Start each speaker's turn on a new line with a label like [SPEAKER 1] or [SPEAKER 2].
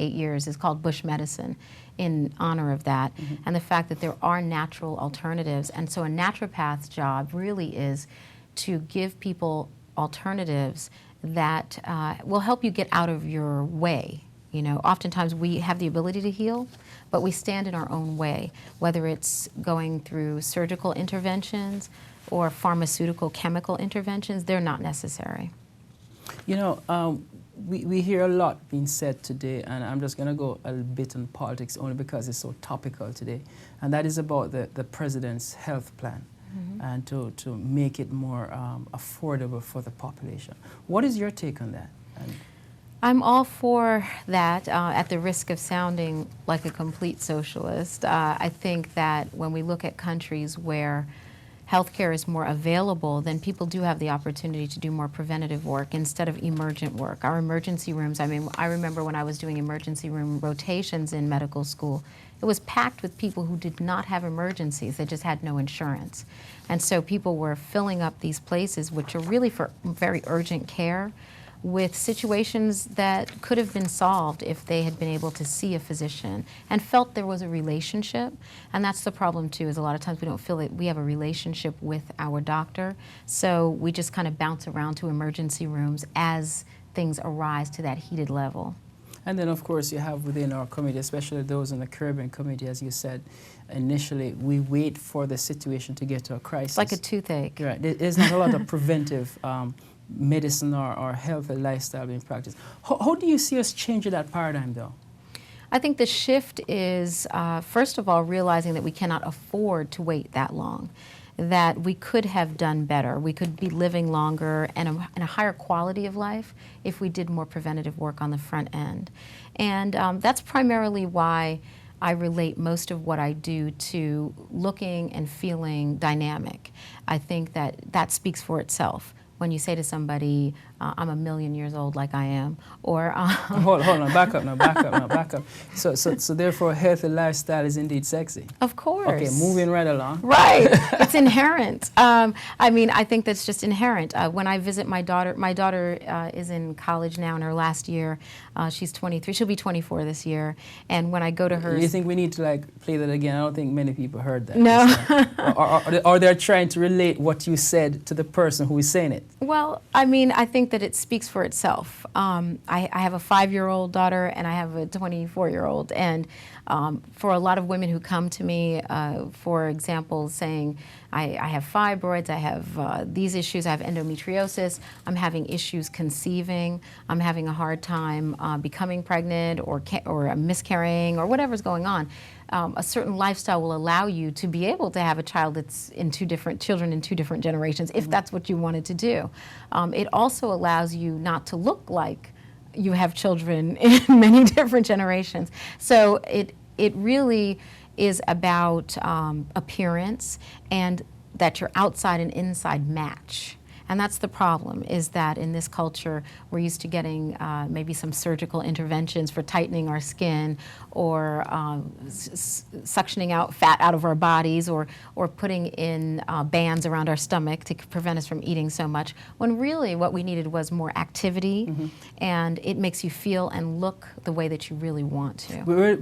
[SPEAKER 1] 8 years is called Bush medicine in honor of that, and the fact that there are natural alternatives. And so a naturopath's job really is to give people alternatives that will help you get out of your way. You know, oftentimes we have the ability to heal, but we stand in our own way, whether it's going through surgical interventions or pharmaceutical chemical interventions. They're not necessary.
[SPEAKER 2] You know, we hear a lot being said today, and I'm just going to go a bit on politics only because it's so topical today, and that is about the president's health plan. And to make it more affordable for the population. What is your take on that?
[SPEAKER 1] I'm all for that, at the risk of sounding like a complete socialist. I think that when we look at countries where healthcare is more available, then people do have the opportunity to do more preventative work instead of emergent work. Our emergency rooms, I mean, I remember when I was doing emergency room rotations in medical school, it was packed with people who did not have emergencies. They just had no insurance. And so people were filling up these places, which are really for very urgent care, with situations that could have been solved if they had been able to see a physician and felt there was a relationship. And that's the problem too, is a lot of times we don't feel that we have a relationship with our doctor. So we just kind of bounce around to emergency rooms as things arise to that heated level.
[SPEAKER 2] And then, of course, you have within our committee, especially those in the Caribbean committee, as you said, initially, we wait for the situation to get to a crisis.
[SPEAKER 1] It's like a toothache.
[SPEAKER 2] Right. There's not a lot of preventive medicine or healthy lifestyle being practiced. How do you see us changing that paradigm, though?
[SPEAKER 1] I think the shift is, first of all, realizing that we cannot afford to wait that long, that we could have done better. We could be living longer and a higher quality of life if we did more preventative work on the front end. And that's primarily why I relate most of what I do to looking and feeling dynamic. I think that that speaks for itself. When you say to somebody, I'm a million years old like I am, or...
[SPEAKER 2] hold on, back up. So therefore, a healthy lifestyle is indeed sexy.
[SPEAKER 1] Of course.
[SPEAKER 2] Okay, moving right along.
[SPEAKER 1] Right, it's inherent. I mean, I think that's just inherent. When I visit my daughter is in college now in her last year. She's 23, she'll be 24 this year. And when I go to her...
[SPEAKER 2] You think we need to like play that again? I don't think many people heard that.
[SPEAKER 1] No.
[SPEAKER 2] Or they're trying to relate what you said to the person who is saying it.
[SPEAKER 1] Well, I mean, I think that it speaks for itself. I have a 5-year-old daughter and I have a 24-year-old. And for a lot of women who come to me, for example, saying, I have fibroids, I have these issues, I have endometriosis, I'm having issues conceiving, I'm having a hard time becoming pregnant or miscarrying or whatever's going on. A certain lifestyle will allow you to be able to have a child that's in children in two different generations, if that's what you wanted to do. It also allows you not to look like you have children in many different generations. So it really is about appearance and that your outside and inside match. And that's the problem, is that in this culture, we're used to getting maybe some surgical interventions for tightening our skin or suctioning out fat out of our bodies or putting in bands around our stomach to prevent us from eating so much, when really what we needed was more activity, and it makes you feel and look the way that you really want to.